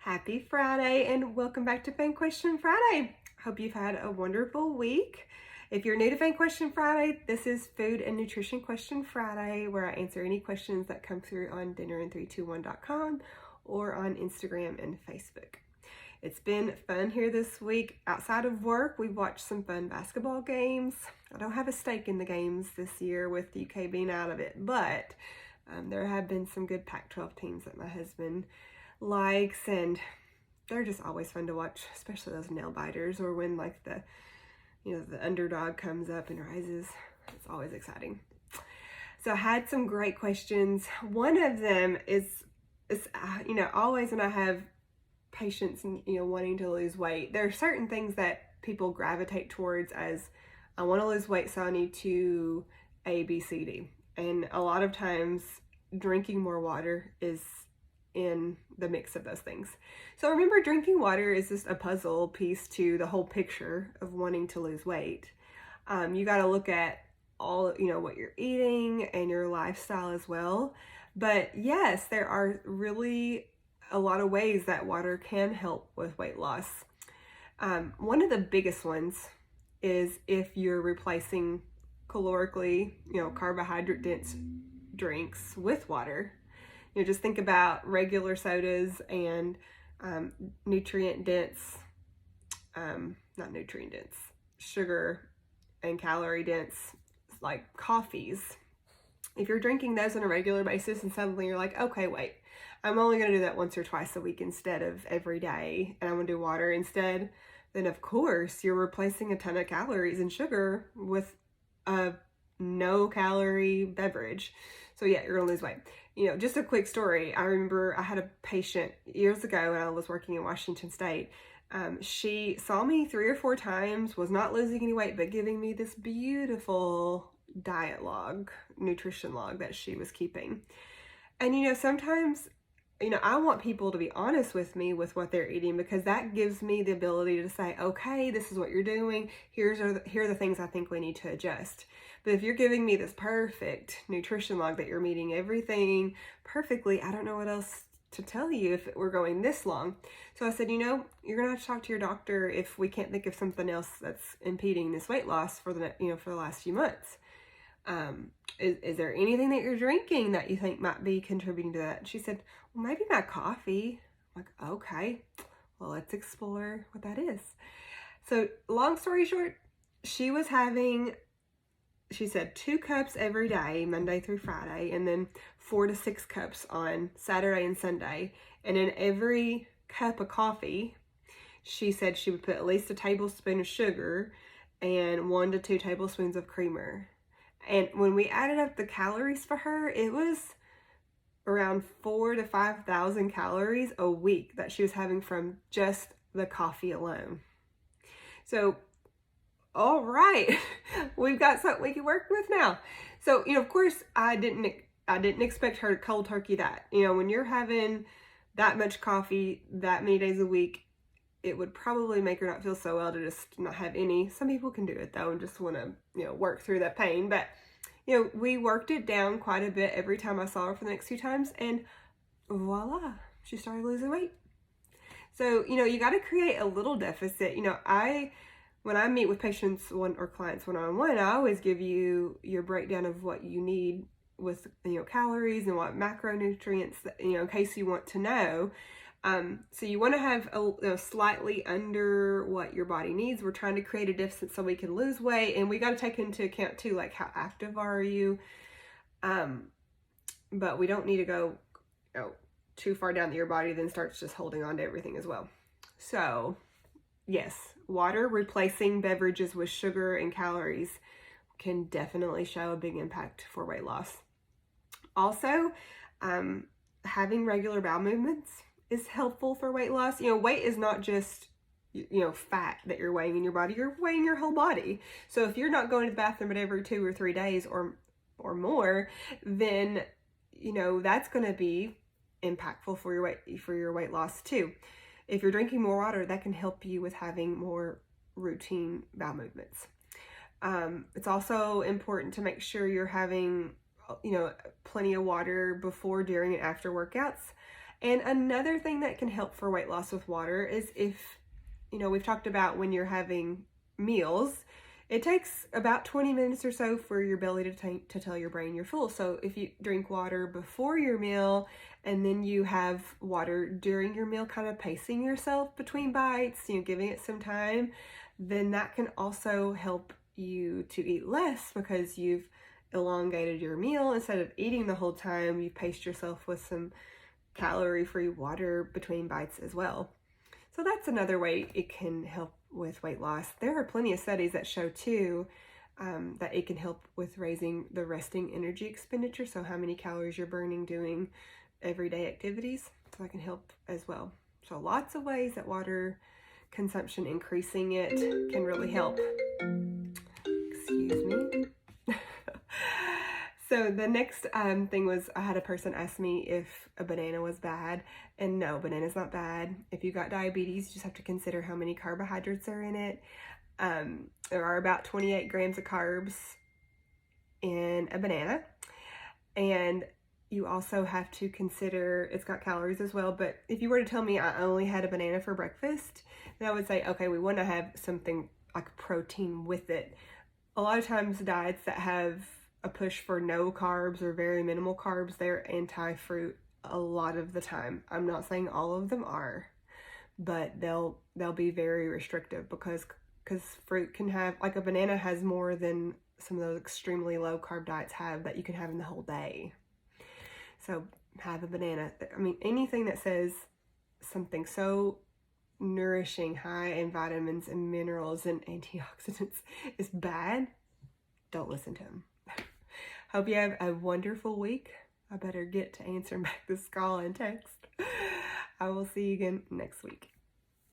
Happy Friday and welcome back to F.a.N Question Friday. Hope you've had a wonderful week. If you're new to F.a.N Question Friday, this is Food and Nutrition Question Friday, where I answer any questions that come through on dinnerinthreetwoone.com or on Instagram and Facebook. It's been fun here this week. Outside of work, we've watched some fun basketball games. I don't have a stake in the games this year with the UK being out of it, but there have been some good Pac-12 teams that my husband likes, and they're just always fun to watch, especially those nail biters, or when like the underdog comes up and rises. It's always exciting. So I had some great questions. One of them is always when I have patients wanting to lose weight, there are certain things that people gravitate towards as, I want to lose weight, so I need to A, B, C, D. And a lot of times drinking more water is in the mix of those things. So remember, drinking water is just a puzzle piece to the whole picture of wanting to lose weight. You got to look at all, what you're eating and your lifestyle as well. But yes, there are really a lot of ways that water can help with weight loss. One of the biggest ones is if you're replacing calorically, carbohydrate dense drinks with water. Just think about regular sodas and nutrient dense, not nutrient dense, sugar and calorie dense, like coffees. If you're drinking those on a regular basis and suddenly you're like, okay, wait, I'm only going to do that once or twice a week instead of every day, and I'm going to do water instead, then of course you're replacing a ton of calories and sugar with a no calorie beverage. So yeah, you're going to lose weight. Just a quick story. I remember I had a patient years ago when I was working in Washington State. She saw me 3 or 4 times, was not losing any weight, but giving me this beautiful diet log, nutrition log that she was keeping. And sometimes, I want people to be honest with me with what they're eating, because that gives me the ability to say, okay, this is what you're doing. Here are the things I think we need to adjust. But if you're giving me this perfect nutrition log that you're meeting everything perfectly, I don't know what else to tell you if we're going this long. So I said, you're going to have to talk to your doctor if we can't think of something else that's impeding this weight loss for the last few months. Is there anything that you're drinking that you think might be contributing to that? She said, well, maybe my coffee. I'm like, okay, well, let's explore what that is. So long story short, she was having, she said, 2 cups every day, Monday through Friday, and then 4 to 6 cups on Saturday and Sunday. And in every cup of coffee, she said she would put at least a tablespoon of sugar and 1 to 2 tablespoons of creamer. And when we added up the calories for her, it was around 4,000 to 5,000 calories a week that she was having from just the coffee alone. So, all right, we've got something we can work with now. So, of course, I didn't expect her to cold turkey that. When you're having that much coffee that many days a week, it would probably make her not feel so well to just not have any. Some people can do it though and just want to, work through that pain. But, we worked it down quite a bit every time I saw her for the next few times, and voila, she started losing weight. So, you got to create a little deficit. When I meet with patients or clients one-on-one, I always give you your breakdown of what you need with, calories and what macronutrients, in case you want to know. So you want to have a slightly under what your body needs. We're trying to create a deficit so we can lose weight, and we got to take into account too, like, how active are you? But we don't need to go too far down that your body then starts just holding on to everything as well. So yes, water replacing beverages with sugar and calories can definitely show a big impact for weight loss. Also, having regular bowel movements is helpful for weight loss. Weight is not just, fat that you're weighing in your body. You're weighing your whole body. So if you're not going to the bathroom but every 2 or 3 days or more, then, that's going to be impactful for your weight loss too. If you're drinking more water, that can help you with having more routine bowel movements. It's also important to make sure you're having, plenty of water before, during, and after workouts. And another thing that can help for weight loss with water is if, we've talked about when you're having meals, it takes about 20 minutes or so for your belly to tell your brain you're full. So if you drink water before your meal and then you have water during your meal, kind of pacing yourself between bites, giving it some time, then that can also help you to eat less because you've elongated your meal. Instead of eating the whole time, you've paced yourself with some calorie-free water between bites as well. So that's another way it can help with weight loss. There are plenty of studies that show too that it can help with raising the resting energy expenditure, so how many calories you're burning doing everyday activities. So that can help as well. So lots of ways that water consumption, increasing it, can really help. Excuse me. So the next thing was, I had a person ask me if a banana was bad, and no, banana's not bad. If you got diabetes, you just have to consider how many carbohydrates are in it. There are about 28 grams of carbs in a banana, and you also have to consider it's got calories as well. But if you were to tell me I only had a banana for breakfast, then I would say, okay, we want to have something like protein with it. A lot of times diets that have a push for no carbs or very minimal carbs, they're anti-fruit a lot of the time. I'm not saying all of them are, but they'll be very restrictive because fruit can have, like a banana has more than some of those extremely low carb diets have that you can have in the whole day. So have a banana. I mean, anything that says something so nourishing, high in vitamins and minerals and antioxidants is bad, don't listen to them. Hope you have a wonderful week. I better get to answering back this call and text. I will see you again next week.